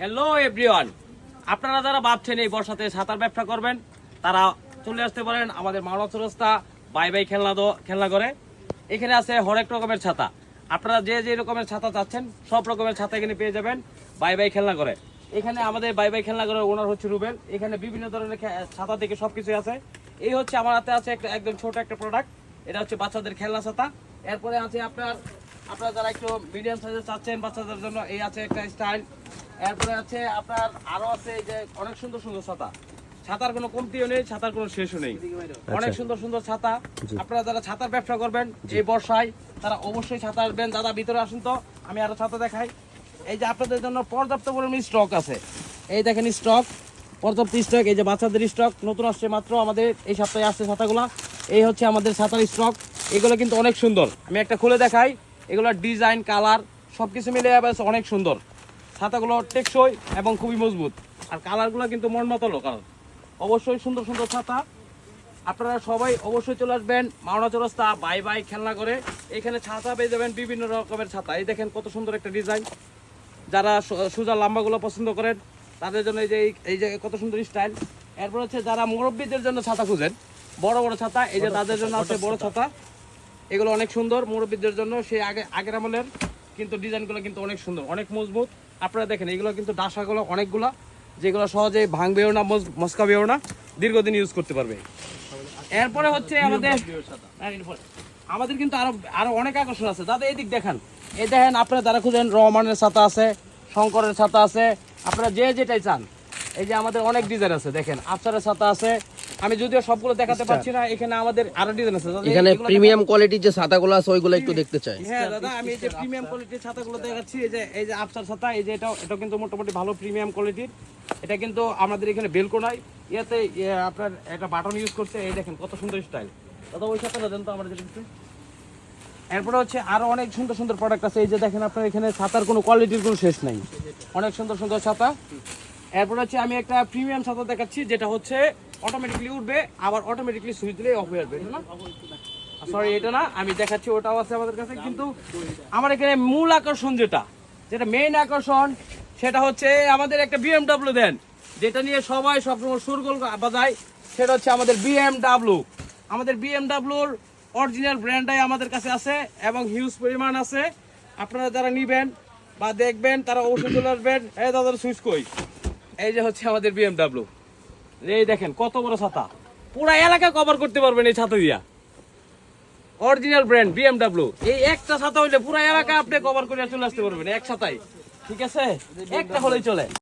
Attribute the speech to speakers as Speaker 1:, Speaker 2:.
Speaker 1: Hello everyone, আপনারা যারা ভাবছেন এই বর্ষাতে ছাতার ব্যবসা করবেন তারা চলে আসতে পারেন আমাদের মাওনা চৌরাস্তা বাই বাই খেলনা করে। এখানে আছে হরেক রকমের ছাতা। আপনারা যে যে রকমের ছাতা চাচ্ছেন সব রকমের ছাতা এখানে পেয়ে যাবেন বাই বাই খেলনা করে। এখানে আমাদের বাই বাই খেলনা করে ওনার হচ্ছে রুবেল। এখানে বিভিন্ন ধরনের ছাতা থেকে সবকিছু আছে। এই হচ্ছে আমার হাতে আছে একদম ছোট একটা প্রোডাক্ট, এটা হচ্ছে বাচ্চাদের খেলনা ছাতা। এরপরে আছে আপনারা যারা একটু মিডিয়াম সাইজের চাচ্ছেন বাচ্চাদের জন্য, এই আছে একটা স্টাইল। এরপরে আছে আপনার আরো আছে এই যে অনেক সুন্দর সুন্দর ছাতা। ছাতার কোনো কমতিও নেই, ছাতার কোনো শেষও নেই, অনেক সুন্দর সুন্দর ছাতা। আপনারা যারা ছাতার ব্যবসা করবেন এই বর্ষায় তারা অবশ্যই ছাতা আসবেন। দাদা ভিতরে আসুন তো, আমি আরো ছাতা দেখাই। এই যে আপনাদের জন্য পর্যাপ্ত পরিমাণে স্টক আছে, এই দেখেন স্টক, পর্যাপ্ত স্টক। এই যে বাচ্চাদের স্টক নতুন আসছে মাত্র, আমাদের এই সপ্তাহে আসছে ছাতাগুলো। এই হচ্ছে আমাদের ছাতার স্টক। এগুলো কিন্তু অনেক সুন্দর, আমি একটা খুলে দেখাই। এগুলোর ডিজাইন কালার সবকিছু মিলে অনেক সুন্দর। ছাতাগুলো টেকসই এবং খুবই মজবুত, আর কালারগুলো কিন্তু মন মতো কালার। অবশ্যই সুন্দর সুন্দর ছাতা। আপনারা সবাই অবশ্যই চলে আসবেন মাওনা চৌরাস্তা বাই বাই খেলনা করে। এখানে ছাতা পেয়ে যাবেন বিভিন্ন রকমের ছাতা। এই দেখেন কত সুন্দর একটা ডিজাইন। যারা সোজা লম্বাগুলো পছন্দ করেন তাদের জন্য এই যে কত সুন্দর স্টাইল। এরপর হচ্ছে যারা মুরব্বীদের জন্য ছাতা খুঁজেন, বড় বড় ছাতা, এই যে তাদের জন্য আছে বড় ছাতা। এগুলো অনেক সুন্দর মুরব্বীদের জন্য, সেই আগের আমলের, কিন্তু ডিজাইনগুলো কিন্তু অনেক সুন্দর, অনেক মজবুত। আপনারা দেখেন এগুলো কিন্তু ডাসাগুলো অনেকগুলা, যেগুলো সহজে ভাঙবেও না, মস্কাবেও না, দীর্ঘদিন ইউজ করতে পারবে। এরপরে হচ্ছে আমাদের কিন্তু আরো অনেক আকর্ষণ আছে। দাদা এদিক দেখান, এই দেখেন আপনারা যারা খুঁজেন রহমানের ছাতা আছে, শঙ্করের ছাতা আছে, আপনারা যে যেটাই চান। এই যে আমাদের অনেক ডিজাইন আছে, দেখেন আফসারের ছাতা আছে। আমি যদিও সবগুলো দেখাতে পারছি না, এখানে আমাদের আরো ডিজাইন আছে।
Speaker 2: এখানে প্রিমিয়াম কোয়ালিটির যে ছাতাগুলো আছে ওইগুলো একটু দেখতে চাই।
Speaker 1: হ্যাঁ দাদা, আমি এই যে প্রিমিয়াম কোয়ালিটির ছাতাগুলো দেখাচ্ছি। এই যে আফসার ছাতা, এই যে এটা কিন্তু মোটামুটি ভালো প্রিমিয়াম কোয়ালিটির। এটা কিন্তু আমাদের এখানে বেলকো নাই, ইয়াতে আপনার একটা বাটন ইউজ করছে। এই দেখেন কত সুন্দর স্টাইল। দাদা ওই ছাতাটা দেন তো আমার যেটা। এরপরে হচ্ছে আরো অনেক সুন্দর সুন্দর প্রোডাক্ট আছে। এই যে দেখেন আপনার এখানে ছাতার কোনো কোয়ালিটির কোনো শেষ নাই, অনেক সুন্দর সুন্দর ছাতা। এরপরে হচ্ছে আমি একটা প্রিমিয়াম ছাতা দেখাচ্ছি, যেটা হচ্ছে অটোমেটিকলি উঠবে, আবার অটোমেটিকলি সুইচ দিলেই অফ হয়ে যাবে। এটা না, সরি এটা না, আমি দেখাচ্ছি, ওটাও আছে আমাদের কাছে। কিন্তু আমার এখানে মূল আকর্ষণ যেটা মেইন আকর্ষণ, সেটা হচ্ছে আমাদের একটা বিএমডাব্লিউ দেন, যেটা নিয়ে সবাই সবসময় সুরগোল বাজায়। সেটা হচ্ছে আমাদের বিএমডাব্লিউ। আমাদের বিএমডাব্লিউর অরিজিনাল ব্র্যান্ডটাই আমাদের কাছে আছে এবং হিউজ পরিমাণ আছে। আপনারা যারা নিবেন বা দেখবেন তারা অবশ্যই চলে আসবেন। এই দাদার সুইচ কই, এই যে হচ্ছে আমাদের বিএমডাব্লিউ। এই দেখেন কত বড় ছাতা, পুরো এলাকা কভার করতে পারবেন এই ছাতা দিয়া। Original brand BMW. এই একটা ছাতা হইলে পুরো এলাকা আপনি কভার করে চলে আসতে পারবেন এক ছাতায়। ঠিক আছে, একটা হলেই চলে।